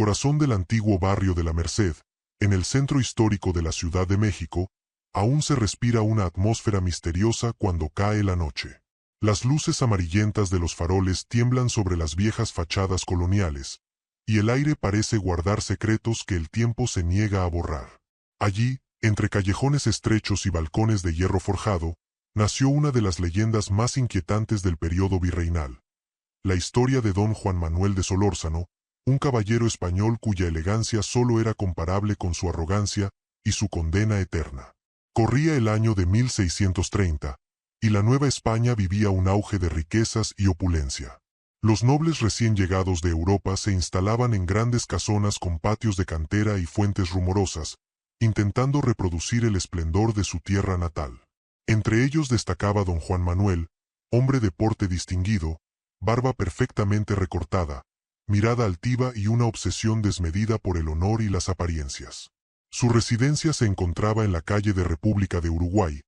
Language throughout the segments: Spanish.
corazón del antiguo barrio de la Merced, en el centro histórico de la Ciudad de México, aún se respira una atmósfera misteriosa cuando cae la noche. Las luces amarillentas de los faroles tiemblan sobre las viejas fachadas coloniales, y el aire parece guardar secretos que el tiempo se niega a borrar. Allí, entre callejones estrechos y balcones de hierro forjado, nació una de las leyendas más inquietantes del periodo virreinal. La historia de don Juan Manuel de Solórzano, un caballero español cuya elegancia solo era comparable con su arrogancia y su condena eterna. Corría el año de 1630, y la Nueva España vivía un auge de riquezas y opulencia. Los nobles recién llegados de Europa se instalaban en grandes casonas con patios de cantera y fuentes rumorosas, intentando reproducir el esplendor de su tierra natal. Entre ellos destacaba don Juan Manuel, hombre de porte distinguido, barba perfectamente recortada, mirada altiva y una obsesión desmedida por el honor y las apariencias. Su residencia se encontraba en la calle de República de Uruguay,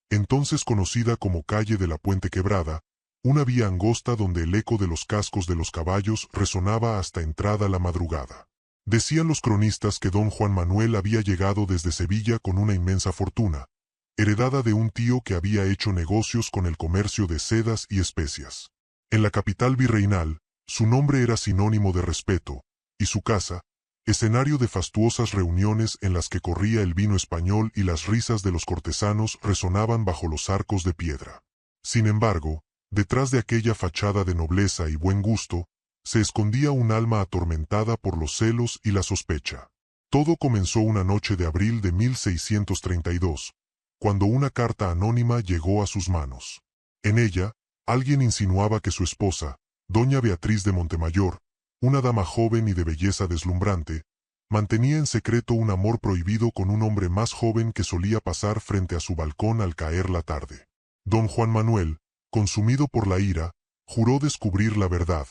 entonces conocida como calle de la Puente Quebrada, una vía angosta donde el eco de los cascos de los caballos resonaba hasta entrada la madrugada. Decían los cronistas que don Juan Manuel había llegado desde Sevilla con una inmensa fortuna, heredada de un tío que había hecho negocios con el comercio de sedas y especias. En la capital virreinal, su nombre era sinónimo de respeto, y su casa, escenario de fastuosas reuniones en las que corría el vino español y las risas de los cortesanos resonaban bajo los arcos de piedra. Sin embargo, detrás de aquella fachada de nobleza y buen gusto, se escondía un alma atormentada por los celos y la sospecha. Todo comenzó una noche de abril de 1632, cuando una carta anónima llegó a sus manos. En ella, alguien insinuaba que su esposa, doña Beatriz de Montemayor, una dama joven y de belleza deslumbrante, mantenía en secreto un amor prohibido con un hombre más joven que solía pasar frente a su balcón al caer la tarde. Don Juan Manuel, consumido por la ira, juró descubrir la verdad,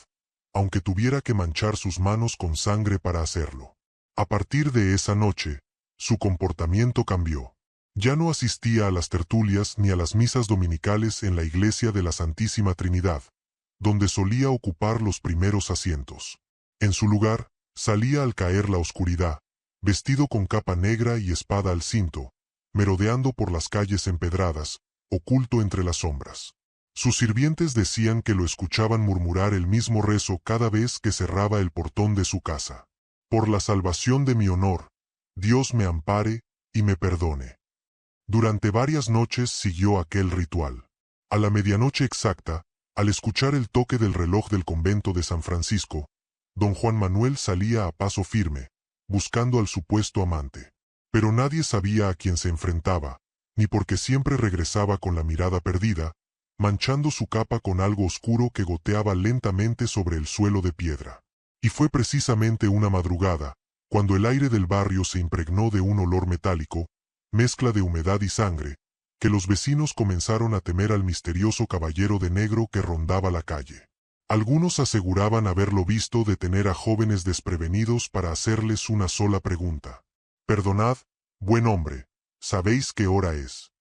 aunque tuviera que manchar sus manos con sangre para hacerlo. A partir de esa noche, su comportamiento cambió. Ya no asistía a las tertulias ni a las misas dominicales en la iglesia de la Santísima Trinidad, donde solía ocupar los primeros asientos. En su lugar, salía al caer la oscuridad, vestido con capa negra y espada al cinto, merodeando por las calles empedradas, oculto entre las sombras. Sus sirvientes decían que lo escuchaban murmurar el mismo rezo cada vez que cerraba el portón de su casa. Por la salvación de mi honor, Dios me ampare y me perdone. Durante varias noches siguió aquel ritual. A la medianoche exacta, al escuchar el toque del reloj del convento de San Francisco, don Juan Manuel salía a paso firme, buscando al supuesto amante. Pero nadie sabía a quién se enfrentaba, ni por qué siempre regresaba con la mirada perdida, manchando su capa con algo oscuro que goteaba lentamente sobre el suelo de piedra. Y fue precisamente una madrugada, cuando el aire del barrio se impregnó de un olor metálico, mezcla de humedad y sangre, que los vecinos comenzaron a temer al misterioso caballero de negro que rondaba la calle. Algunos aseguraban haberlo visto detener a jóvenes desprevenidos para hacerles una sola pregunta. «Perdonad, buen hombre, ¿sabéis qué hora es?».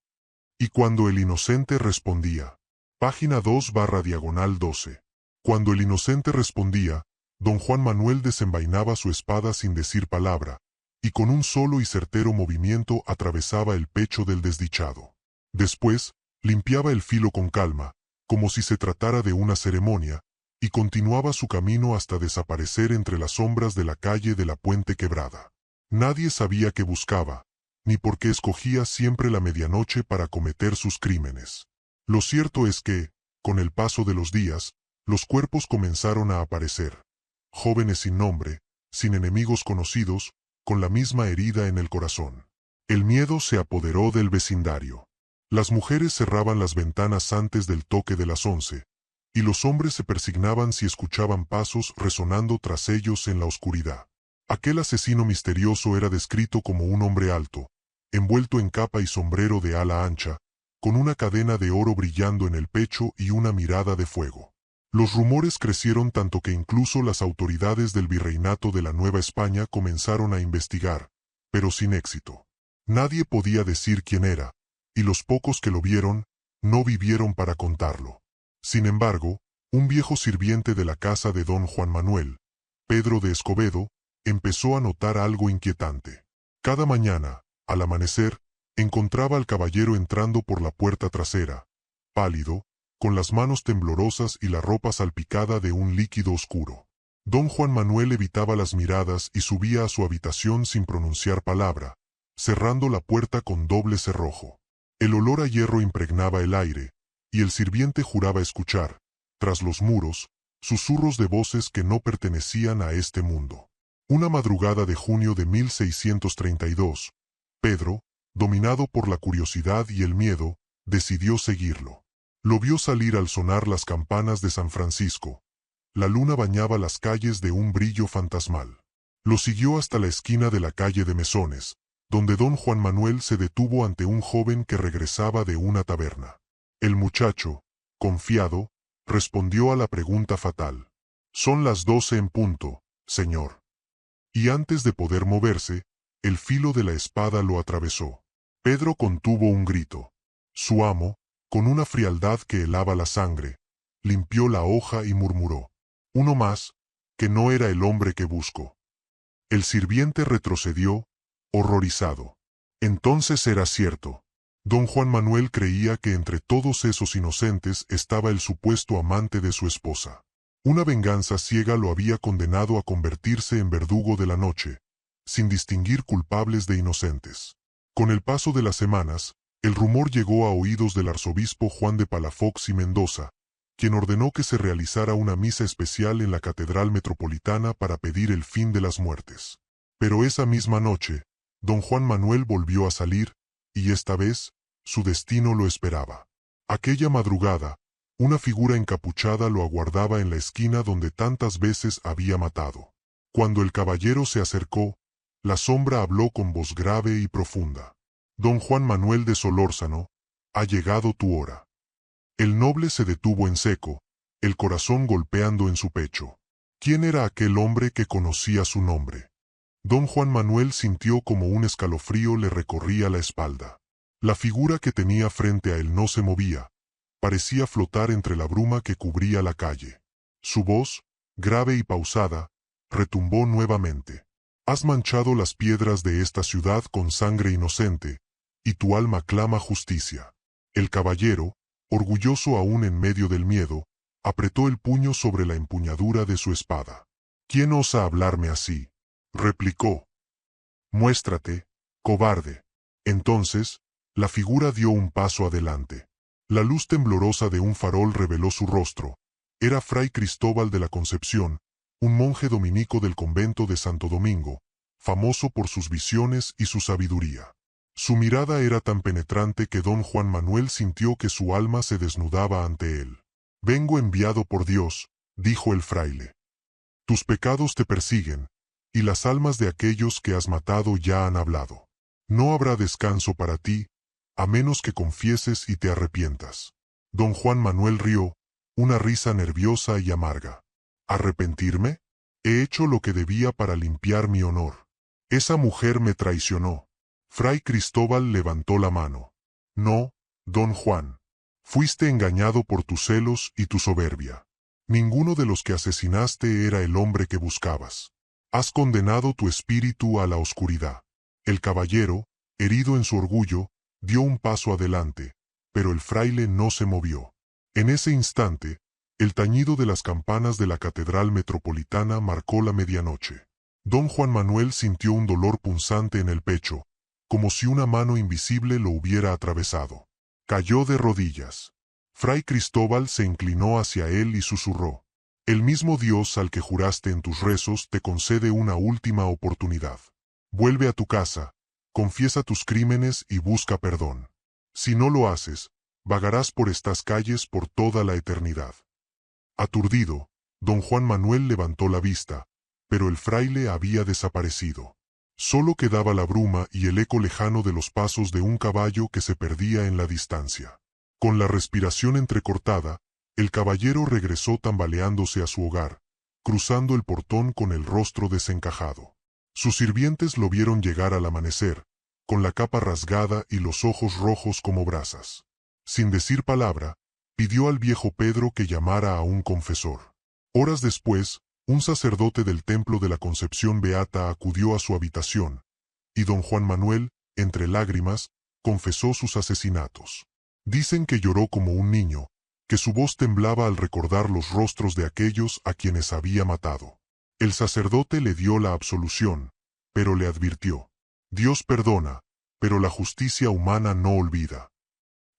Y cuando el inocente respondía, página 2/12. Cuando el inocente respondía, don Juan Manuel desenvainaba su espada sin decir palabra, y con un solo y certero movimiento atravesaba el pecho del desdichado. Después, limpiaba el filo con calma, como si se tratara de una ceremonia, y continuaba su camino hasta desaparecer entre las sombras de la calle de la Puente Quebrada. Nadie sabía qué buscaba, ni por qué escogía siempre la medianoche para cometer sus crímenes. Lo cierto es que, con el paso de los días, los cuerpos comenzaron a aparecer. Jóvenes sin nombre, sin enemigos conocidos, con la misma herida en el corazón. El miedo se apoderó del vecindario. Las mujeres cerraban las ventanas antes del toque de las 11, y los hombres se persignaban si escuchaban pasos resonando tras ellos en la oscuridad. Aquel asesino misterioso era descrito como un hombre alto, envuelto en capa y sombrero de ala ancha, con una cadena de oro brillando en el pecho y una mirada de fuego. Los rumores crecieron tanto que incluso las autoridades del virreinato de la Nueva España comenzaron a investigar, pero sin éxito. Nadie podía decir quién era, y los pocos que lo vieron, no vivieron para contarlo. Sin embargo, un viejo sirviente de la casa de don Juan Manuel, Pedro de Escobedo, empezó a notar algo inquietante. Cada mañana, al amanecer, encontraba al caballero entrando por la puerta trasera, pálido, con las manos temblorosas y la ropa salpicada de un líquido oscuro. Don Juan Manuel evitaba las miradas y subía a su habitación sin pronunciar palabra, cerrando la puerta con doble cerrojo. El olor a hierro impregnaba el aire, y el sirviente juraba escuchar, tras los muros, susurros de voces que no pertenecían a este mundo. Una madrugada de junio de 1632, Pedro, dominado por la curiosidad y el miedo, decidió seguirlo. Lo vio salir al sonar las campanas de San Francisco. La luna bañaba las calles de un brillo fantasmal. Lo siguió hasta la esquina de la calle de Mesones, donde don Juan Manuel se detuvo ante un joven que regresaba de una taberna. El muchacho, confiado, respondió a la pregunta fatal. «Son las 12 en punto, señor». Y antes de poder moverse, el filo de la espada lo atravesó. Pedro contuvo un grito. Su amo, con una frialdad que helaba la sangre, limpió la hoja y murmuró: «Uno más, que no era el hombre que busco». El sirviente retrocedió, horrorizado. Entonces era cierto. Don Juan Manuel creía que entre todos esos inocentes estaba el supuesto amante de su esposa. Una venganza ciega lo había condenado a convertirse en verdugo de la noche, sin distinguir culpables de inocentes. Con el paso de las semanas, el rumor llegó a oídos del arzobispo Juan de Palafox y Mendoza, quien ordenó que se realizara una misa especial en la Catedral Metropolitana para pedir el fin de las muertes. Pero esa misma noche, don Juan Manuel volvió a salir, y esta vez, su destino lo esperaba. Aquella madrugada, una figura encapuchada lo aguardaba en la esquina donde tantas veces había matado. Cuando el caballero se acercó, la sombra habló con voz grave y profunda. «Don Juan Manuel de Solórzano, ha llegado tu hora». El noble se detuvo en seco, el corazón golpeando en su pecho. ¿Quién era aquel hombre que conocía su nombre? Don Juan Manuel sintió como un escalofrío le recorría la espalda. La figura que tenía frente a él no se movía, parecía flotar entre la bruma que cubría la calle. Su voz, grave y pausada, retumbó nuevamente. «Has manchado las piedras de esta ciudad con sangre inocente, y tu alma clama justicia». El caballero, orgulloso aún en medio del miedo, apretó el puño sobre la empuñadura de su espada. «¿Quién osa hablarme así?», replicó. «Muéstrate, cobarde». Entonces, la figura dio un paso adelante. La luz temblorosa de un farol reveló su rostro. Era Fray Cristóbal de la Concepción, un monje dominico del convento de Santo Domingo, famoso por sus visiones y su sabiduría. Su mirada era tan penetrante que don Juan Manuel sintió que su alma se desnudaba ante él. «Vengo enviado por Dios», dijo el fraile. «Tus pecados te persiguen, y las almas de aquellos que has matado ya han hablado. No habrá descanso para ti, a menos que confieses y te arrepientas». Don Juan Manuel rió, una risa nerviosa y amarga. «¿Arrepentirme? He hecho lo que debía para limpiar mi honor. Esa mujer me traicionó». Fray Cristóbal levantó la mano. «No, don Juan. Fuiste engañado por tus celos y tu soberbia. Ninguno de los que asesinaste era el hombre que buscabas. Has condenado tu espíritu a la oscuridad». El caballero, herido en su orgullo, dio un paso adelante, pero el fraile no se movió. En ese instante, el tañido de las campanas de la Catedral Metropolitana marcó la medianoche. Don Juan Manuel sintió un dolor punzante en el pecho, como si una mano invisible lo hubiera atravesado. Cayó de rodillas. Fray Cristóbal se inclinó hacia él y susurró: «El mismo Dios al que juraste en tus rezos te concede una última oportunidad. Vuelve a tu casa, confiesa tus crímenes y busca perdón. Si no lo haces, vagarás por estas calles por toda la eternidad». Aturdido, don Juan Manuel levantó la vista, pero el fraile había desaparecido. Solo quedaba la bruma y el eco lejano de los pasos de un caballo que se perdía en la distancia. Con la respiración entrecortada, el caballero regresó tambaleándose a su hogar, cruzando el portón con el rostro desencajado. Sus sirvientes lo vieron llegar al amanecer, con la capa rasgada y los ojos rojos como brasas. Sin decir palabra, pidió al viejo Pedro que llamara a un confesor. Horas después, Un sacerdote del Templo de la Concepción Beata acudió a su habitación, y don Juan Manuel, entre lágrimas, confesó sus asesinatos. Dicen que lloró como un niño, que su voz temblaba al recordar los rostros de aquellos a quienes había matado. El sacerdote le dio la absolución, pero le advirtió: Dios perdona, pero la justicia humana no olvida.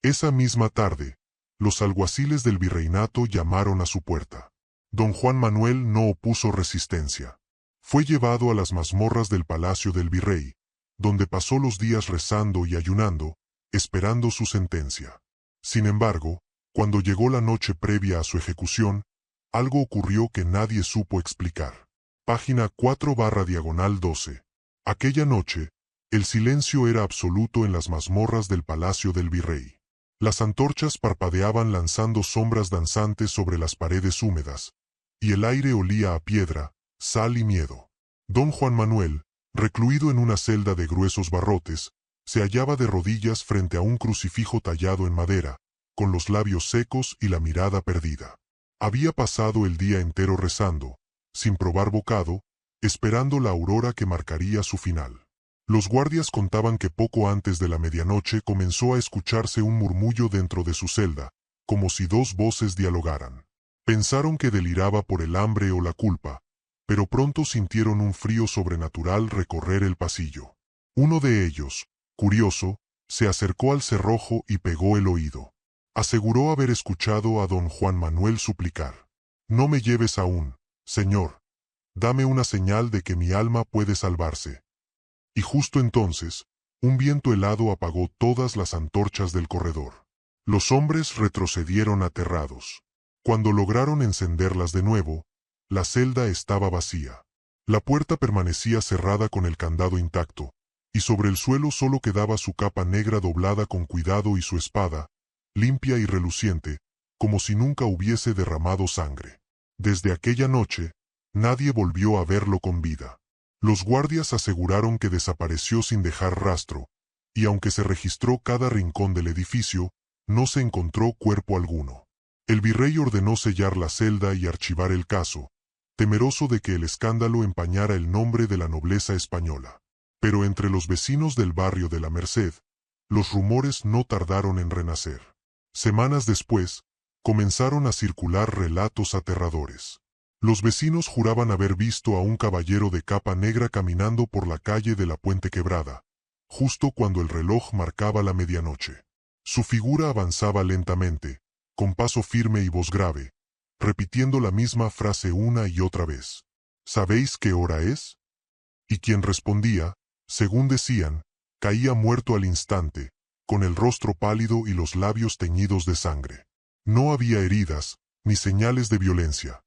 Esa misma tarde, los alguaciles del virreinato llamaron a su puerta. Don Juan Manuel no opuso resistencia. Fue llevado a las mazmorras del palacio del virrey, donde pasó los días rezando y ayunando, esperando su sentencia. Sin embargo, cuando llegó la noche previa a su ejecución, algo ocurrió que nadie supo explicar. Página 4/12. Aquella noche, el silencio era absoluto en las mazmorras del palacio del virrey. Las antorchas parpadeaban lanzando sombras danzantes sobre las paredes húmedas, y el aire olía a piedra, sal y miedo. Don Juan Manuel, recluido en una celda de gruesos barrotes, se hallaba de rodillas frente a un crucifijo tallado en madera, con los labios secos y la mirada perdida. Había pasado el día entero rezando, sin probar bocado, esperando la aurora que marcaría su final. Los guardias contaban que poco antes de la medianoche comenzó a escucharse un murmullo dentro de su celda, como si dos voces dialogaran. Pensaron que deliraba por el hambre o la culpa, pero pronto sintieron un frío sobrenatural recorrer el pasillo. Uno de ellos, curioso, se acercó al cerrojo y pegó el oído. Aseguró haber escuchado a don Juan Manuel suplicar: «No me lleves aún, Señor. Dame una señal de que mi alma puede salvarse». Y justo entonces, un viento helado apagó todas las antorchas del corredor. Los hombres retrocedieron aterrados. Cuando lograron encenderlas de nuevo, la celda estaba vacía. La puerta permanecía cerrada con el candado intacto, y sobre el suelo solo quedaba su capa negra doblada con cuidado y su espada, limpia y reluciente, como si nunca hubiese derramado sangre. Desde aquella noche, nadie volvió a verlo con vida. Los guardias aseguraron que desapareció sin dejar rastro, y aunque se registró cada rincón del edificio, no se encontró cuerpo alguno. El virrey ordenó sellar la celda y archivar el caso, temeroso de que el escándalo empañara el nombre de la nobleza española. Pero entre los vecinos del barrio de la Merced, los rumores no tardaron en renacer. Semanas después, comenzaron a circular relatos aterradores. Los vecinos juraban haber visto a un caballero de capa negra caminando por la calle de la Puente Quebrada, justo cuando el reloj marcaba la medianoche. Su figura avanzaba lentamente, con paso firme y voz grave, repitiendo la misma frase una y otra vez: «¿Sabéis qué hora es?». Y quien respondía, según decían, caía muerto al instante, con el rostro pálido y los labios teñidos de sangre. No había heridas, ni señales de violencia.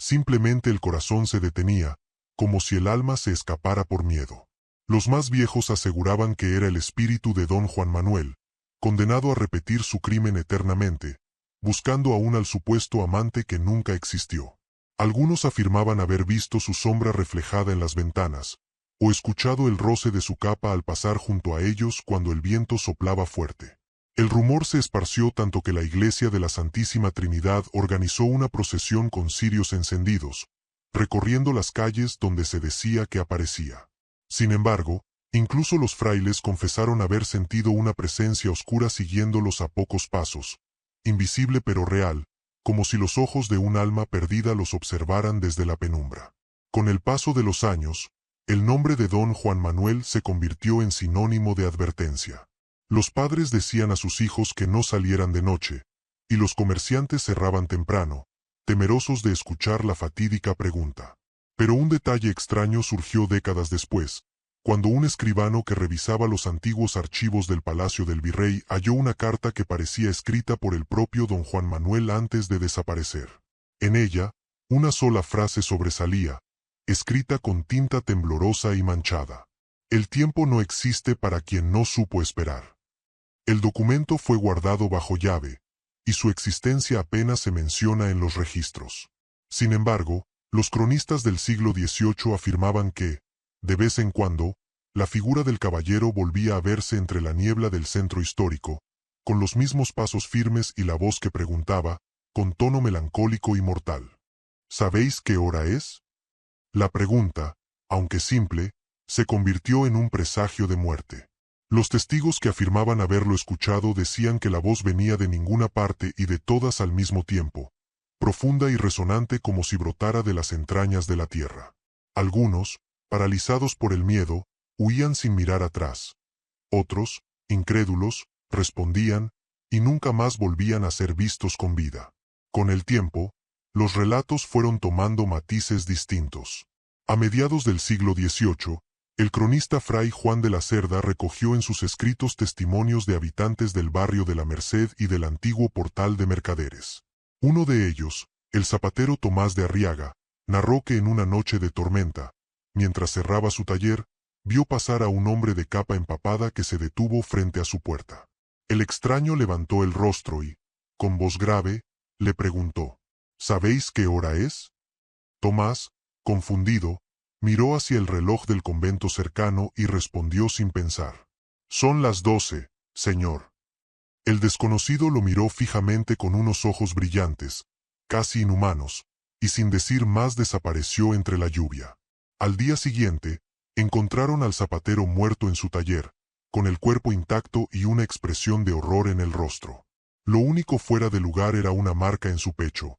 Simplemente el corazón se detenía, como si el alma se escapara por miedo. Los más viejos aseguraban que era el espíritu de don Juan Manuel, condenado a repetir su crimen eternamente, buscando aún al supuesto amante que nunca existió. Algunos afirmaban haber visto su sombra reflejada en las ventanas, o escuchado el roce de su capa al pasar junto a ellos cuando el viento soplaba fuerte. El rumor se esparció tanto que la iglesia de la Santísima Trinidad organizó una procesión con cirios encendidos, recorriendo las calles donde se decía que aparecía. Sin embargo, incluso los frailes confesaron haber sentido una presencia oscura siguiéndolos a pocos pasos, invisible pero real, como si los ojos de un alma perdida los observaran desde la penumbra. Con el paso de los años, el nombre de don Juan Manuel se convirtió en sinónimo de advertencia. Los padres decían a sus hijos que no salieran de noche, y los comerciantes cerraban temprano, temerosos de escuchar la fatídica pregunta. Pero un detalle extraño surgió décadas después, cuando un escribano que revisaba los antiguos archivos del Palacio del Virrey halló una carta que parecía escrita por el propio don Juan Manuel antes de desaparecer. En ella, una sola frase sobresalía, escrita con tinta temblorosa y manchada: «El tiempo no existe para quien no supo esperar». El documento fue guardado bajo llave, y su existencia apenas se menciona en los registros. Sin embargo, los cronistas del siglo XVIII afirmaban que, de vez en cuando, la figura del caballero volvía a verse entre la niebla del centro histórico, con los mismos pasos firmes y la voz que preguntaba, con tono melancólico y mortal: ¿Sabéis qué hora es? La pregunta, aunque simple, se convirtió en un presagio de muerte. Los testigos que afirmaban haberlo escuchado decían que la voz venía de ninguna parte y de todas al mismo tiempo, profunda y resonante como si brotara de las entrañas de la tierra. Algunos, paralizados por el miedo, huían sin mirar atrás. Otros, incrédulos, respondían, y nunca más volvían a ser vistos con vida. Con el tiempo, los relatos fueron tomando matices distintos. A mediados del siglo XVIII, el cronista Fray Juan de la Cerda recogió en sus escritos testimonios de habitantes del barrio de la Merced y del antiguo Portal de Mercaderes. Uno de ellos, el zapatero Tomás de Arriaga, narró que en una noche de tormenta, mientras cerraba su taller, vio pasar a un hombre de capa empapada que se detuvo frente a su puerta. El extraño levantó el rostro y, con voz grave, le preguntó: ¿Sabéis qué hora es? Tomás, confundido, miró hacia el reloj del convento cercano y respondió sin pensar: «Son las 12, señor». El desconocido lo miró fijamente con unos ojos brillantes, casi inhumanos, y sin decir más desapareció entre la lluvia. Al día siguiente, encontraron al zapatero muerto en su taller, con el cuerpo intacto y una expresión de horror en el rostro. Lo único fuera de lugar era una marca en su pecho,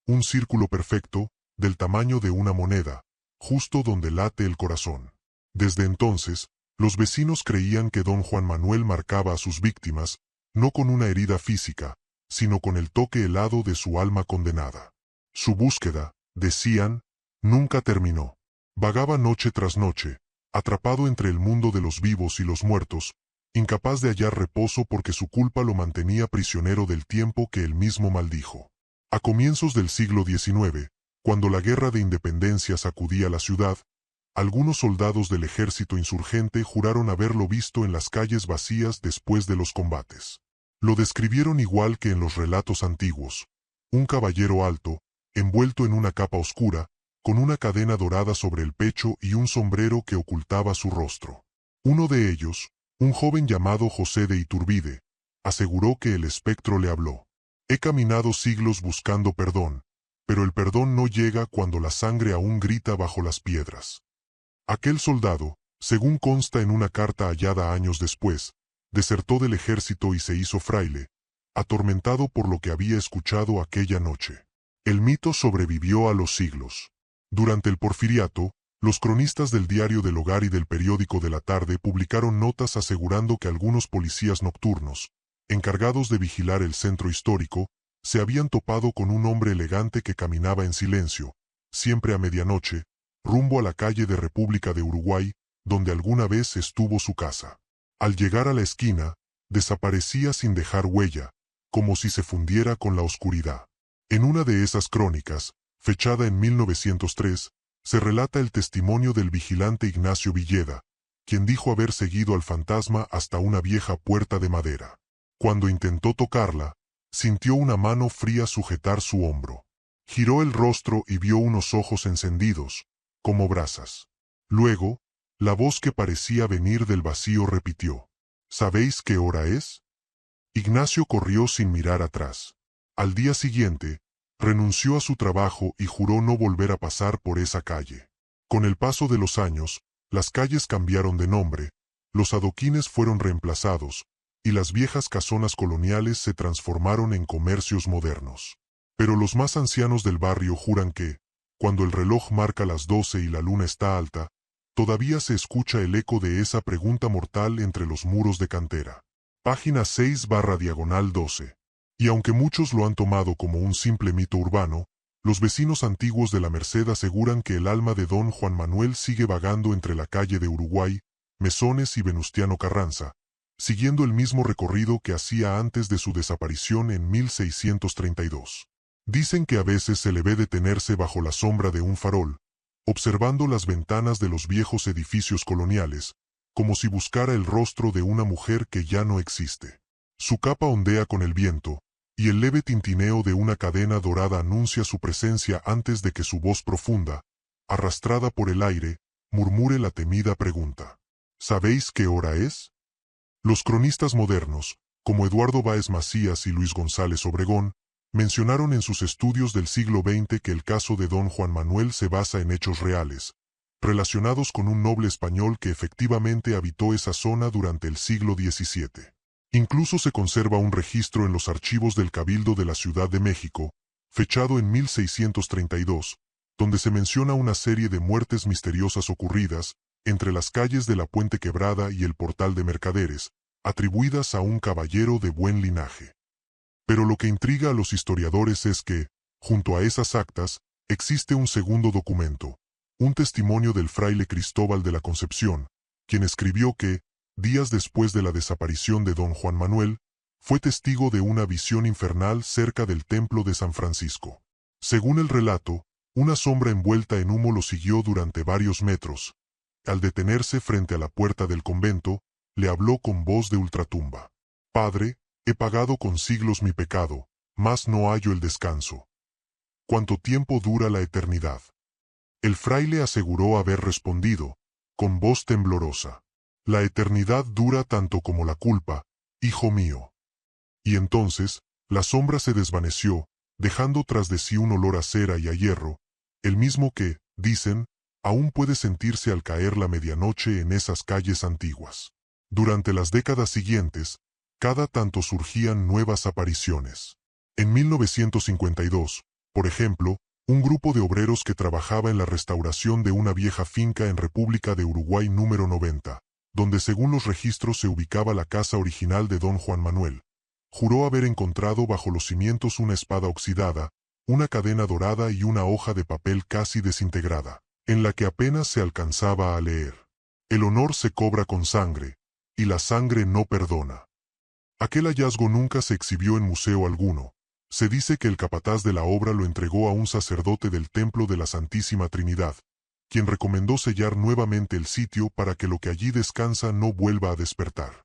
un círculo perfecto, del tamaño de una moneda, justo donde late el corazón. Desde entonces, los vecinos creían que don Juan Manuel marcaba a sus víctimas, no con una herida física, sino con el toque helado de su alma condenada. Su búsqueda, decían, nunca terminó. Vagaba noche tras noche, atrapado entre el mundo de los vivos y los muertos, incapaz de hallar reposo porque su culpa lo mantenía prisionero del tiempo que él mismo maldijo. A comienzos del siglo XIX, cuando la guerra de independencia sacudía la ciudad, algunos soldados del ejército insurgente juraron haberlo visto en las calles vacías después de los combates. Lo describieron igual que en los relatos antiguos: un caballero alto, envuelto en una capa oscura, con una cadena dorada sobre el pecho y un sombrero que ocultaba su rostro. Uno de ellos, un joven llamado José de Iturbide, aseguró que el espectro le habló: «He caminado siglos buscando perdón, pero el perdón no llega cuando la sangre aún grita bajo las piedras». Aquel soldado, según consta en una carta hallada años después, desertó del ejército y se hizo fraile, atormentado por lo que había escuchado aquella noche. El mito sobrevivió a los siglos. Durante el Porfiriato, los cronistas del Diario del Hogar y del Periódico de la Tarde publicaron notas asegurando que algunos policías nocturnos, encargados de vigilar el centro histórico, se habían topado con un hombre elegante que caminaba en silencio, siempre a medianoche, rumbo a la calle de República de Uruguay, donde alguna vez estuvo su casa. Al llegar a la esquina, desaparecía sin dejar huella, como si se fundiera con la oscuridad. En una de esas crónicas, fechada en 1903, se relata el testimonio del vigilante Ignacio Villeda, quien dijo haber seguido al fantasma hasta una vieja puerta de madera. Cuando intentó tocarla, sintió una mano fría sujetar su hombro. Giró el rostro y vio unos ojos encendidos, como brasas. Luego, la voz que parecía venir del vacío repitió: «¿Sabéis qué hora es?». Ignacio corrió sin mirar atrás. Al día siguiente, renunció a su trabajo y juró no volver a pasar por esa calle. Con el paso de los años, las calles cambiaron de nombre, los adoquines fueron reemplazados, y las viejas casonas coloniales se transformaron en comercios modernos. Pero los más ancianos del barrio juran que, cuando el reloj marca las 12 y la luna está alta, todavía se escucha el eco de esa pregunta mortal entre los muros de cantera. Página 6/12. Y aunque muchos lo han tomado como un simple mito urbano, los vecinos antiguos de la Merced aseguran que el alma de don Juan Manuel sigue vagando entre la calle de Uruguay, Mesones y Venustiano Carranza, siguiendo el mismo recorrido que hacía antes de su desaparición en 1632. Dicen que a veces se le ve detenerse bajo la sombra de un farol, observando las ventanas de los viejos edificios coloniales, como si buscara el rostro de una mujer que ya no existe. Su capa ondea con el viento, y el leve tintineo de una cadena dorada anuncia su presencia antes de que su voz profunda, arrastrada por el aire, murmure la temida pregunta: ¿sabéis qué hora es? Los cronistas modernos, como Eduardo Báez Macías y Luis González Obregón, Mencionaron en sus estudios del siglo XX que el caso de don Juan Manuel se basa en hechos reales, relacionados con un noble español que efectivamente habitó esa zona durante el siglo XVII. Incluso se conserva un registro en los archivos del Cabildo de la Ciudad de México, fechado en 1632, donde se menciona una serie de muertes misteriosas ocurridas entre las calles de la Puente Quebrada y el Portal de Mercaderes, atribuidas a un caballero de buen linaje. Pero lo que intriga a los historiadores es que, junto a esas actas, existe un segundo documento, un testimonio del fraile Cristóbal de la Concepción, quien escribió que, días después de la desaparición de don Juan Manuel, fue testigo de una visión infernal cerca del templo de San Francisco. Según el relato, una sombra envuelta en humo lo siguió durante varios metros. Al detenerse frente a la puerta del convento, le habló con voz de ultratumba. «Padre, he pagado con siglos mi pecado, mas no hallo el descanso. ¿Cuánto tiempo dura la eternidad?». El fraile aseguró haber respondido, con voz temblorosa: «La eternidad dura tanto como la culpa, hijo mío». Y entonces, la sombra se desvaneció, dejando tras de sí un olor a cera y a hierro, el mismo que, dicen, aún puede sentirse al caer la medianoche en esas calles antiguas. Durante las décadas siguientes, cada tanto surgían nuevas apariciones. En 1952, por ejemplo, un grupo de obreros que trabajaba en la restauración de una vieja finca en República de Uruguay número 90, donde según los registros se ubicaba la casa original de don Juan Manuel, juró haber encontrado bajo los cimientos una espada oxidada, una cadena dorada y una hoja de papel casi desintegrada, en la que apenas se alcanzaba a leer: «El honor se cobra con sangre, y la sangre no perdona». Aquel hallazgo nunca se exhibió en museo alguno. Se dice que el capataz de la obra lo entregó a un sacerdote del Templo de la Santísima Trinidad, quien recomendó sellar nuevamente el sitio para que lo que allí descansa no vuelva a despertar.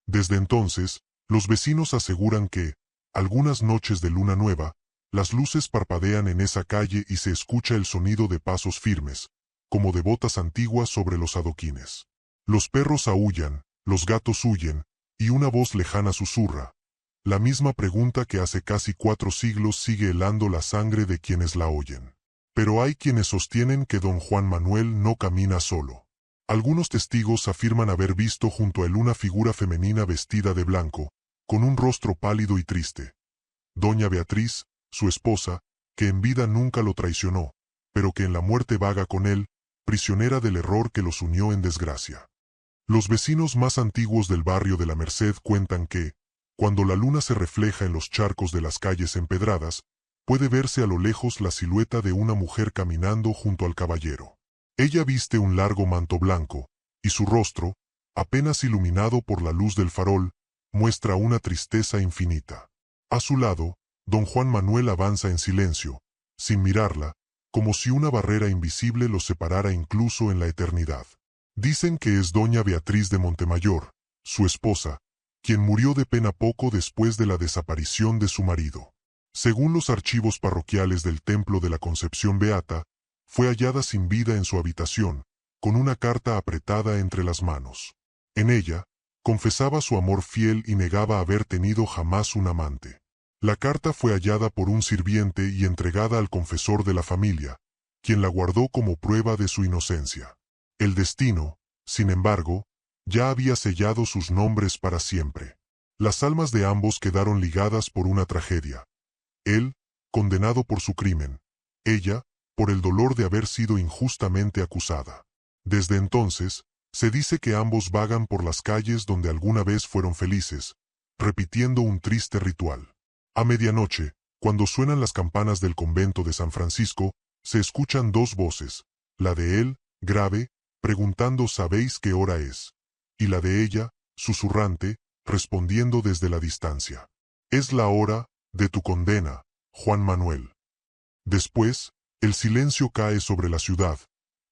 Desde entonces, los vecinos aseguran que, algunas noches de luna nueva, las luces parpadean en esa calle y se escucha el sonido de pasos firmes, como de botas antiguas sobre los adoquines. Los perros aúllan, los gatos huyen, y una voz lejana susurra. La misma pregunta que hace casi 4 siglos sigue helando la sangre de quienes la oyen. Pero hay quienes sostienen que don Juan Manuel no camina solo. Algunos testigos afirman haber visto junto a él una figura femenina vestida de blanco, con un rostro pálido y triste. Doña Beatriz, su esposa, que en vida nunca lo traicionó, pero que en la muerte vaga con él, prisionera del error que los unió en desgracia. Los vecinos más antiguos del barrio de la Merced cuentan que, cuando la luna se refleja en los charcos de las calles empedradas, puede verse a lo lejos la silueta de una mujer caminando junto al caballero. Ella viste un largo manto blanco, y su rostro, apenas iluminado por la luz del farol, muestra una tristeza infinita. A su lado, don Juan Manuel avanza en silencio, sin mirarla, como si una barrera invisible los separara incluso en la eternidad. Dicen que es doña Beatriz de Montemayor, su esposa, quien murió de pena poco después de la desaparición de su marido. Según los archivos parroquiales del Templo de la Concepción Beata, fue hallada sin vida en su habitación, con una carta apretada entre las manos. En ella, confesaba su amor fiel y negaba haber tenido jamás un amante. La carta fue hallada por un sirviente y entregada al confesor de la familia, quien la guardó como prueba de su inocencia. El destino, sin embargo, ya había sellado sus nombres para siempre. Las almas de ambos quedaron ligadas por una tragedia. Él, condenado por su crimen; ella, por el dolor de haber sido injustamente acusada. Desde entonces, se dice que ambos vagan por las calles donde alguna vez fueron felices, repitiendo un triste ritual. A medianoche, cuando suenan las campanas del convento de San Francisco, se escuchan 2 voces, la de él, grave, preguntando «¿Sabéis qué hora es?», y la de ella, susurrante, respondiendo desde la distancia: «Es la hora de tu condena, Juan Manuel». Después, el silencio cae sobre la ciudad,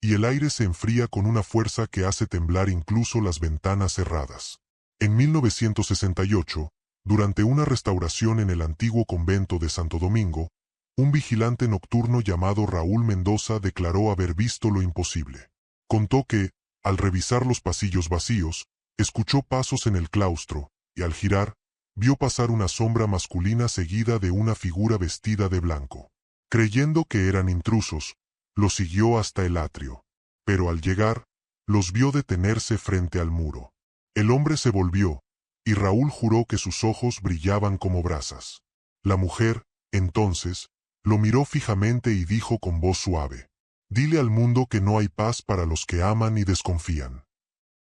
y el aire se enfría con una fuerza que hace temblar incluso las ventanas cerradas. En 1968, durante una restauración en el antiguo convento de Santo Domingo, un vigilante nocturno llamado Raúl Mendoza declaró haber visto lo imposible. Contó que, al revisar los pasillos vacíos, escuchó pasos en el claustro, y al girar, vio pasar una sombra masculina seguida de una figura vestida de blanco. Creyendo que eran intrusos, los siguió hasta el atrio. Pero al llegar, los vio detenerse frente al muro. El hombre se volvió, y Raúl juró que sus ojos brillaban como brasas. La mujer, entonces, lo miró fijamente y dijo con voz suave: «Dile al mundo que no hay paz para los que aman y desconfían».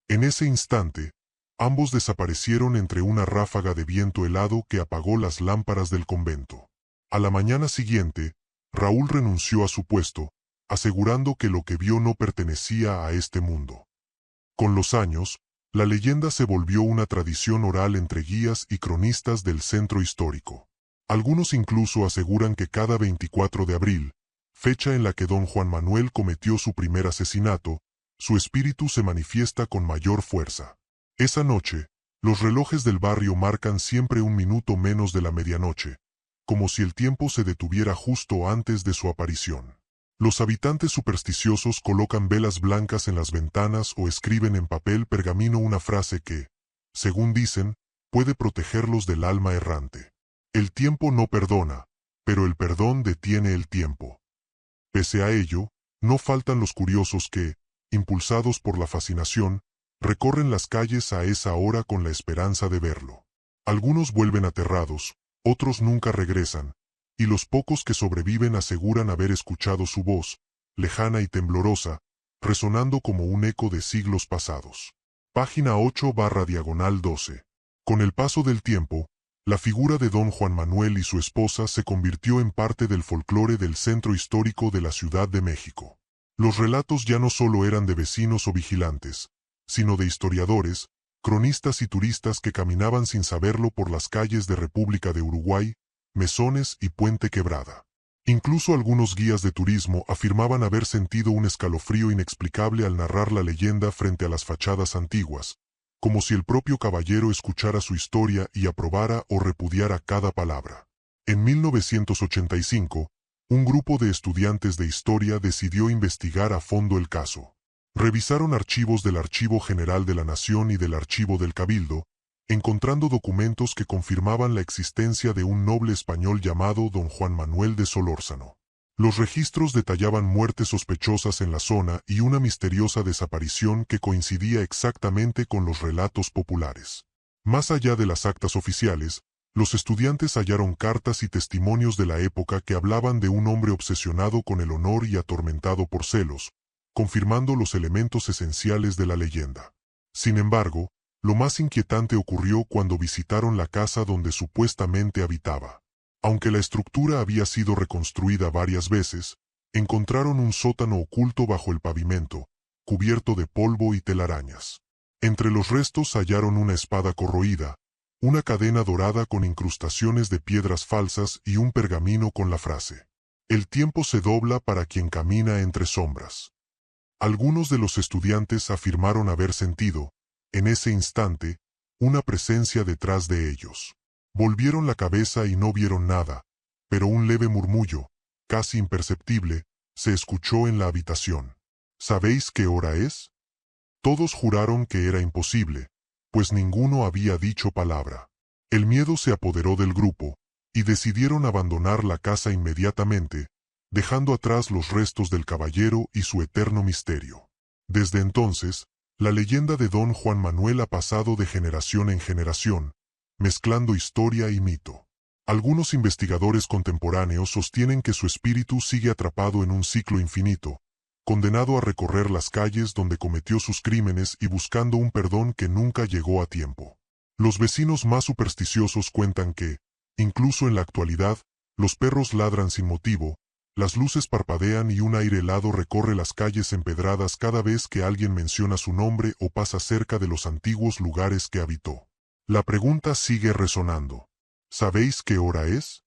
En ese instante, ambos desaparecieron entre una ráfaga de viento helado que apagó las lámparas del convento. A la mañana siguiente, Raúl renunció a su puesto, asegurando que lo que vio no pertenecía a este mundo. Con los años, la leyenda se volvió una tradición oral entre guías y cronistas del centro histórico. Algunos incluso aseguran que cada 24 de abril, fecha en la que don Juan Manuel cometió su primer asesinato, su espíritu se manifiesta con mayor fuerza. Esa noche, los relojes del barrio marcan siempre un minuto menos de la medianoche, como si el tiempo se detuviera justo antes de su aparición. Los habitantes supersticiosos colocan velas blancas en las ventanas o escriben en papel pergamino una frase que, según dicen, puede protegerlos del alma errante. El tiempo no perdona, pero el perdón detiene el tiempo. Pese a ello, no faltan los curiosos que, impulsados por la fascinación, recorren las calles a esa hora con la esperanza de verlo. Algunos vuelven aterrados, otros nunca regresan, y los pocos que sobreviven aseguran haber escuchado su voz, lejana y temblorosa, resonando como un eco de siglos pasados. Página 8/12. Con el paso del tiempo, la figura de don Juan Manuel y su esposa se convirtió en parte del folclore del centro histórico de la Ciudad de México. Los relatos ya no solo eran de vecinos o vigilantes, sino de historiadores, cronistas y turistas que caminaban sin saberlo por las calles de República de Uruguay, Mesones y Puente Quebrada. Incluso algunos guías de turismo afirmaban haber sentido un escalofrío inexplicable al narrar la leyenda frente a las fachadas antiguas, como si el propio caballero escuchara su historia y aprobara o repudiara cada palabra. En 1985, un grupo de estudiantes de historia decidió investigar a fondo el caso. Revisaron archivos del Archivo General de la Nación y del Archivo del Cabildo, encontrando documentos que confirmaban la existencia de un noble español llamado don Juan Manuel de Solórzano. Los registros detallaban muertes sospechosas en la zona y una misteriosa desaparición que coincidía exactamente con los relatos populares. Más allá de las actas oficiales, los estudiantes hallaron cartas y testimonios de la época que hablaban de un hombre obsesionado con el honor y atormentado por celos, confirmando los elementos esenciales de la leyenda. Sin embargo, lo más inquietante ocurrió cuando visitaron la casa donde supuestamente habitaba. Aunque la estructura había sido reconstruida varias veces, encontraron un sótano oculto bajo el pavimento, cubierto de polvo y telarañas. Entre los restos hallaron una espada corroída, una cadena dorada con incrustaciones de piedras falsas y un pergamino con la frase: «El tiempo se dobla para quien camina entre sombras». Algunos de los estudiantes afirmaron haber sentido, en ese instante, una presencia detrás de ellos. Volvieron la cabeza y no vieron nada, pero un leve murmullo, casi imperceptible, se escuchó en la habitación. ¿Sabéis qué hora es? Todos juraron que era imposible, pues ninguno había dicho palabra. El miedo se apoderó del grupo, y decidieron abandonar la casa inmediatamente, dejando atrás los restos del caballero y su eterno misterio. Desde entonces, la leyenda de don Juan Manuel ha pasado de generación en generación, mezclando historia y mito. Algunos investigadores contemporáneos sostienen que su espíritu sigue atrapado en un ciclo infinito, condenado a recorrer las calles donde cometió sus crímenes y buscando un perdón que nunca llegó a tiempo. Los vecinos más supersticiosos cuentan que, incluso en la actualidad, los perros ladran sin motivo, las luces parpadean y un aire helado recorre las calles empedradas cada vez que alguien menciona su nombre o pasa cerca de los antiguos lugares que habitó. La pregunta sigue resonando. ¿Sabéis qué hora es?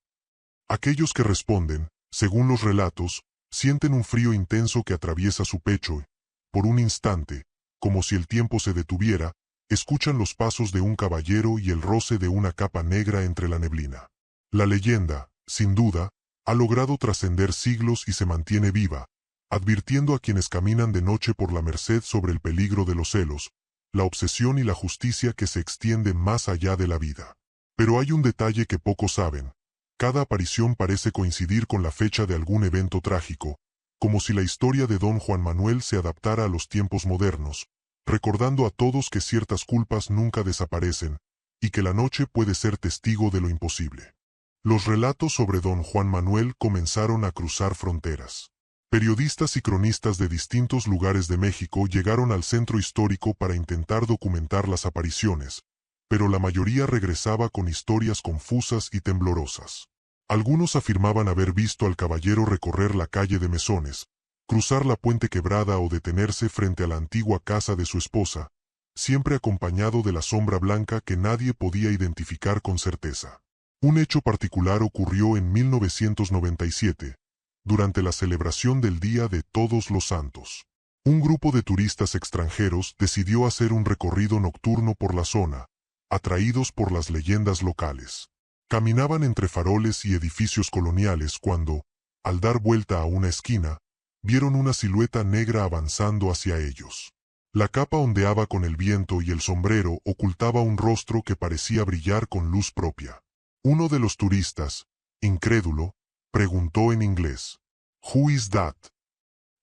Aquellos que responden, según los relatos, sienten un frío intenso que atraviesa su pecho y, por un instante, como si el tiempo se detuviera, escuchan los pasos de un caballero y el roce de una capa negra entre la neblina. La leyenda, sin duda, ha logrado trascender siglos y se mantiene viva, advirtiendo a quienes caminan de noche por la Merced sobre el peligro de los celos, la obsesión y la justicia que se extiende más allá de la vida. Pero hay un detalle que pocos saben. Cada aparición parece coincidir con la fecha de algún evento trágico, como si la historia de Don Juan Manuel se adaptara a los tiempos modernos, recordando a todos que ciertas culpas nunca desaparecen, y que la noche puede ser testigo de lo imposible. Los relatos sobre Don Juan Manuel comenzaron a cruzar fronteras. Periodistas y cronistas de distintos lugares de México llegaron al centro histórico para intentar documentar las apariciones, pero la mayoría regresaba con historias confusas y temblorosas. Algunos afirmaban haber visto al caballero recorrer la calle de Mesones, cruzar la Puente Quebrada o detenerse frente a la antigua casa de su esposa, siempre acompañado de la sombra blanca que nadie podía identificar con certeza. Un hecho particular ocurrió en 1997, durante la celebración del Día de Todos los Santos. Un grupo de turistas extranjeros decidió hacer un recorrido nocturno por la zona, atraídos por las leyendas locales. Caminaban entre faroles y edificios coloniales cuando, al dar vuelta a una esquina, vieron una silueta negra avanzando hacia ellos. La capa ondeaba con el viento y el sombrero ocultaba un rostro que parecía brillar con luz propia. Uno de los turistas, incrédulo, preguntó en inglés, "Who is that?".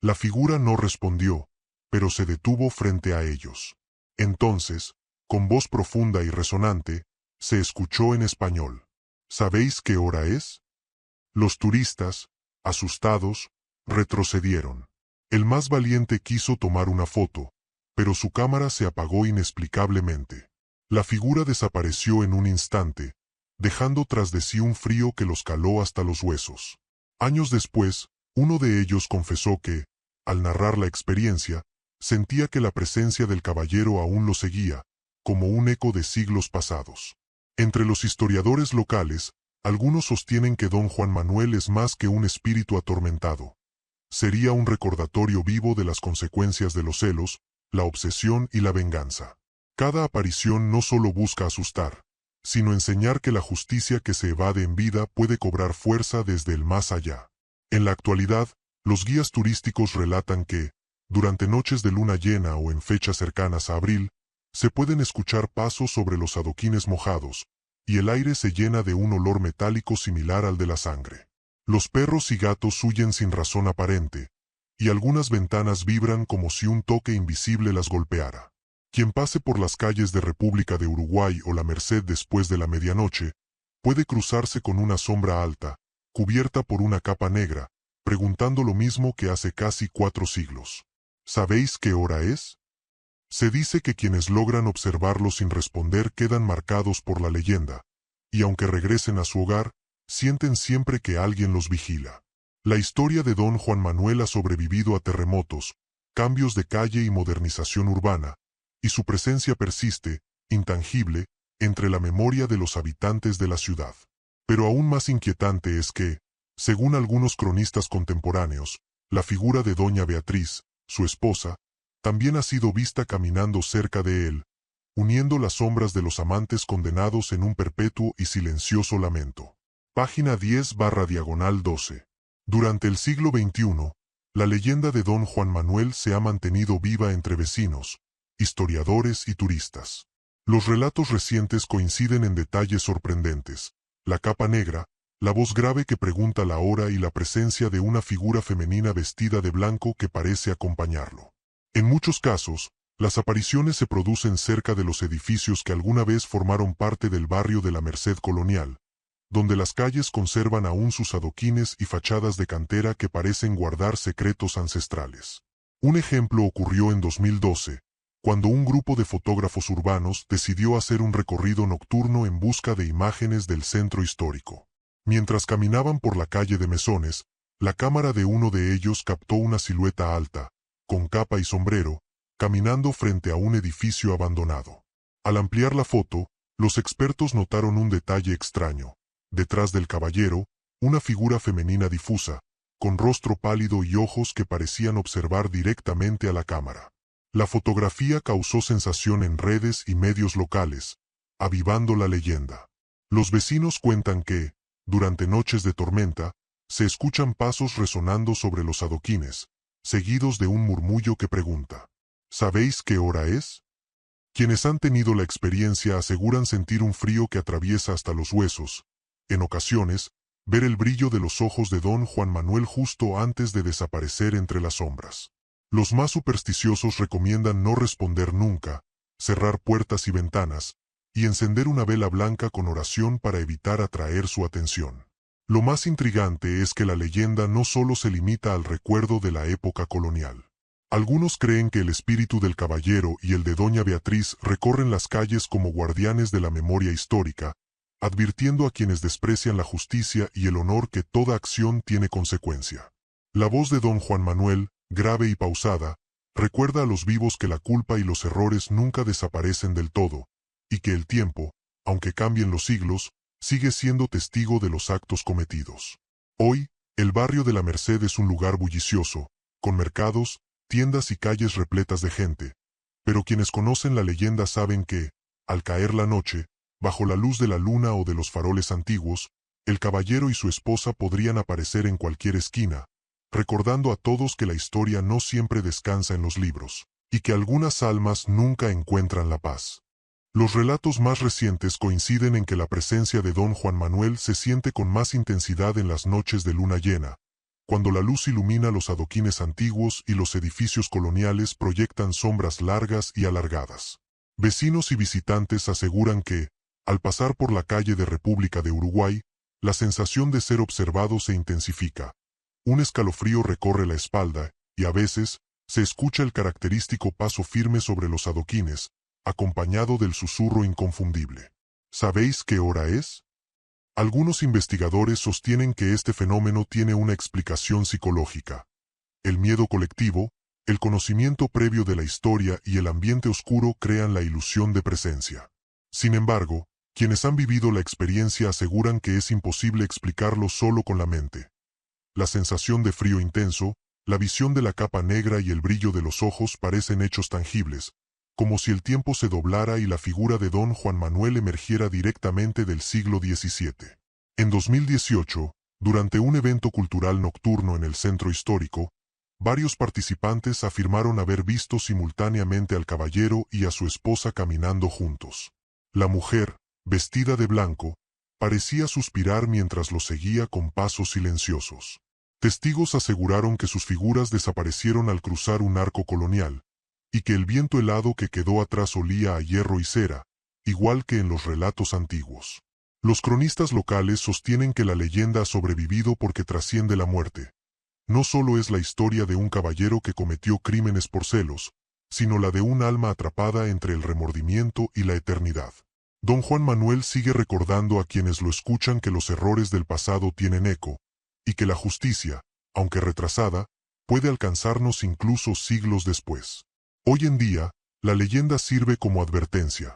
La figura no respondió, pero se detuvo frente a ellos. Entonces, con voz profunda y resonante, se escuchó en español, "¿Sabéis qué hora es?". Los turistas, asustados, retrocedieron. El más valiente quiso tomar una foto, pero su cámara se apagó inexplicablemente. La figura desapareció en un instante, dejando tras de sí un frío que los caló hasta los huesos. Años después, uno de ellos confesó que, al narrar la experiencia, sentía que la presencia del caballero aún lo seguía, como un eco de siglos pasados. Entre los historiadores locales, algunos sostienen que Don Juan Manuel es más que un espíritu atormentado. Sería un recordatorio vivo de las consecuencias de los celos, la obsesión y la venganza. Cada aparición no solo busca asustar, sino enseñar que la justicia que se evade en vida puede cobrar fuerza desde el más allá. En la actualidad, los guías turísticos relatan que, durante noches de luna llena o en fechas cercanas a abril, se pueden escuchar pasos sobre los adoquines mojados, y el aire se llena de un olor metálico similar al de la sangre. Los perros y gatos huyen sin razón aparente, y algunas ventanas vibran como si un toque invisible las golpeara. Quien pase por las calles de República de Uruguay o La Merced después de la medianoche, puede cruzarse con una sombra alta, cubierta por una capa negra, preguntando lo mismo que hace casi 4 siglos. ¿Sabéis qué hora es? Se dice que quienes logran observarlo sin responder quedan marcados por la leyenda, y aunque regresen a su hogar, sienten siempre que alguien los vigila. La historia de Don Juan Manuel ha sobrevivido a terremotos, cambios de calle y modernización urbana, y su presencia persiste, intangible, entre la memoria de los habitantes de la ciudad. Pero aún más inquietante es que, según algunos cronistas contemporáneos, la figura de Doña Beatriz, su esposa, también ha sido vista caminando cerca de él, uniendo las sombras de los amantes condenados en un perpetuo y silencioso lamento. Página 10/12. Durante el siglo XXI, la leyenda de Don Juan Manuel se ha mantenido viva entre vecinos, historiadores y turistas. Los relatos recientes coinciden en detalles sorprendentes: la capa negra, la voz grave que pregunta la hora y la presencia de una figura femenina vestida de blanco que parece acompañarlo. En muchos casos, las apariciones se producen cerca de los edificios que alguna vez formaron parte del barrio de la Merced colonial, donde las calles conservan aún sus adoquines y fachadas de cantera que parecen guardar secretos ancestrales. Un ejemplo ocurrió en 2012, cuando un grupo de fotógrafos urbanos decidió hacer un recorrido nocturno en busca de imágenes del centro histórico. Mientras caminaban por la calle de Mesones, la cámara de uno de ellos captó una silueta alta, con capa y sombrero, caminando frente a un edificio abandonado. Al ampliar la foto, los expertos notaron un detalle extraño. Detrás del caballero, una figura femenina difusa, con rostro pálido y ojos que parecían observar directamente a la cámara. La fotografía causó sensación en redes y medios locales, avivando la leyenda. Los vecinos cuentan que, durante noches de tormenta, se escuchan pasos resonando sobre los adoquines, seguidos de un murmullo que pregunta, ¿sabéis qué hora es? Quienes han tenido la experiencia aseguran sentir un frío que atraviesa hasta los huesos. En ocasiones, ver el brillo de los ojos de don Juan Manuel justo antes de desaparecer entre las sombras. Los más supersticiosos recomiendan no responder nunca, cerrar puertas y ventanas, y encender una vela blanca con oración para evitar atraer su atención. Lo más intrigante es que la leyenda no solo se limita al recuerdo de la época colonial. Algunos creen que el espíritu del caballero y el de doña Beatriz recorren las calles como guardianes de la memoria histórica, advirtiendo a quienes desprecian la justicia y el honor que toda acción tiene consecuencia. La voz de don Juan Manuel, grave y pausada, recuerda a los vivos que la culpa y los errores nunca desaparecen del todo, y que el tiempo, aunque cambien los siglos, sigue siendo testigo de los actos cometidos. Hoy, el barrio de la Merced es un lugar bullicioso, con mercados, tiendas y calles repletas de gente, pero quienes conocen la leyenda saben que, al caer la noche, bajo la luz de la luna o de los faroles antiguos, el caballero y su esposa podrían aparecer en cualquier esquina, recordando a todos que la historia no siempre descansa en los libros, y que algunas almas nunca encuentran la paz. Los relatos más recientes coinciden en que la presencia de don Juan Manuel se siente con más intensidad en las noches de luna llena, cuando la luz ilumina los adoquines antiguos y los edificios coloniales proyectan sombras largas y alargadas. Vecinos y visitantes aseguran que, al pasar por la calle de República de Uruguay, la sensación de ser observado se intensifica. Un escalofrío recorre la espalda, y a veces, se escucha el característico paso firme sobre los adoquines, acompañado del susurro inconfundible. ¿Sabéis qué hora es? Algunos investigadores sostienen que este fenómeno tiene una explicación psicológica. El miedo colectivo, el conocimiento previo de la historia y el ambiente oscuro crean la ilusión de presencia. Sin embargo, quienes han vivido la experiencia aseguran que es imposible explicarlo solo con la mente. La sensación de frío intenso, la visión de la capa negra y el brillo de los ojos parecen hechos tangibles, como si el tiempo se doblara y la figura de don Juan Manuel emergiera directamente del siglo XVII. En 2018, durante un evento cultural nocturno en el centro histórico, varios participantes afirmaron haber visto simultáneamente al caballero y a su esposa caminando juntos. La mujer, vestida de blanco, parecía suspirar mientras lo seguía con pasos silenciosos. Testigos aseguraron que sus figuras desaparecieron al cruzar un arco colonial, y que el viento helado que quedó atrás olía a hierro y cera, igual que en los relatos antiguos. Los cronistas locales sostienen que la leyenda ha sobrevivido porque trasciende la muerte. No solo es la historia de un caballero que cometió crímenes por celos, sino la de un alma atrapada entre el remordimiento y la eternidad. Don Juan Manuel sigue recordando a quienes lo escuchan que los errores del pasado tienen eco, y que la justicia, aunque retrasada, puede alcanzarnos incluso siglos después. Hoy en día, la leyenda sirve como advertencia.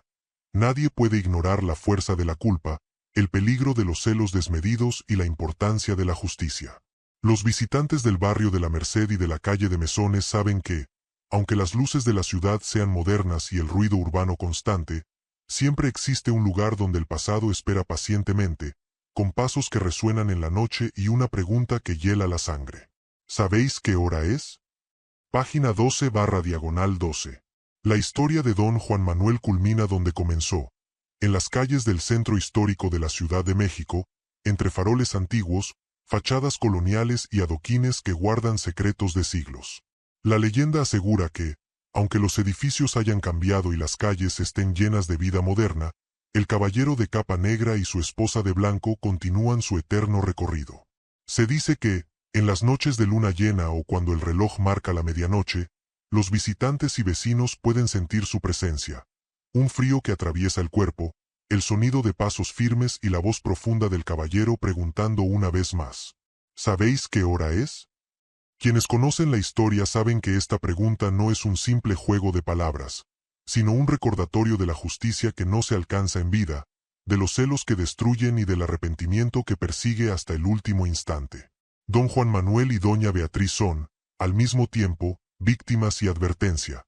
Nadie puede ignorar la fuerza de la culpa, el peligro de los celos desmedidos y la importancia de la justicia. Los visitantes del barrio de la Merced y de la calle de Mesones saben que, aunque las luces de la ciudad sean modernas y el ruido urbano constante, siempre existe un lugar donde el pasado espera pacientemente, con pasos que resuenan en la noche y una pregunta que hiela la sangre. ¿Sabéis qué hora es? Página 12/12. La historia de don Juan Manuel culmina donde comenzó, en las calles del centro histórico de la Ciudad de México, entre faroles antiguos, fachadas coloniales y adoquines que guardan secretos de siglos. La leyenda asegura que, aunque los edificios hayan cambiado y las calles estén llenas de vida moderna, el caballero de capa negra y su esposa de blanco continúan su eterno recorrido. Se dice que, en las noches de luna llena o cuando el reloj marca la medianoche, los visitantes y vecinos pueden sentir su presencia. Un frío que atraviesa el cuerpo, el sonido de pasos firmes y la voz profunda del caballero preguntando una vez más: ¿sabéis qué hora es? Quienes conocen la historia saben que esta pregunta no es un simple juego de palabras, sino un recordatorio de la justicia que no se alcanza en vida, de los celos que destruyen y del arrepentimiento que persigue hasta el último instante. Don Juan Manuel y doña Beatriz son, al mismo tiempo, víctimas y advertencia.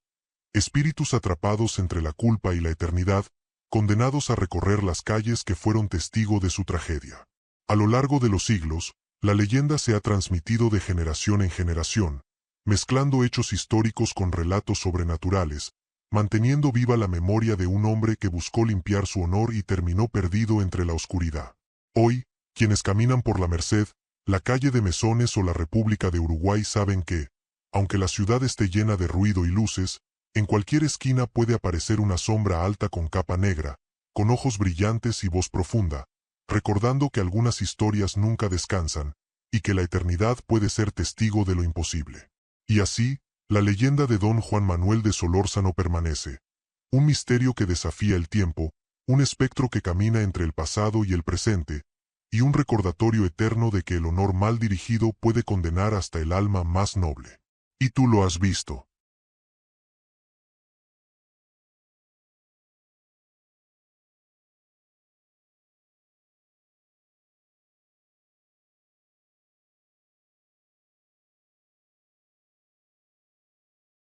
Espíritus atrapados entre la culpa y la eternidad, condenados a recorrer las calles que fueron testigo de su tragedia. A lo largo de los siglos, la leyenda se ha transmitido de generación en generación, mezclando hechos históricos con relatos sobrenaturales, manteniendo viva la memoria de un hombre que buscó limpiar su honor y terminó perdido entre la oscuridad. Hoy, quienes caminan por la Merced, la calle de Mesones o la República de Uruguay saben que, aunque la ciudad esté llena de ruido y luces, en cualquier esquina puede aparecer una sombra alta con capa negra, con ojos brillantes y voz profunda, recordando que algunas historias nunca descansan, y que la eternidad puede ser testigo de lo imposible. Y así, la leyenda de Don Juan Manuel de Solórzano permanece. Un misterio que desafía el tiempo, un espectro que camina entre el pasado y el presente, y un recordatorio eterno de que el honor mal dirigido puede condenar hasta el alma más noble. Y tú lo has visto.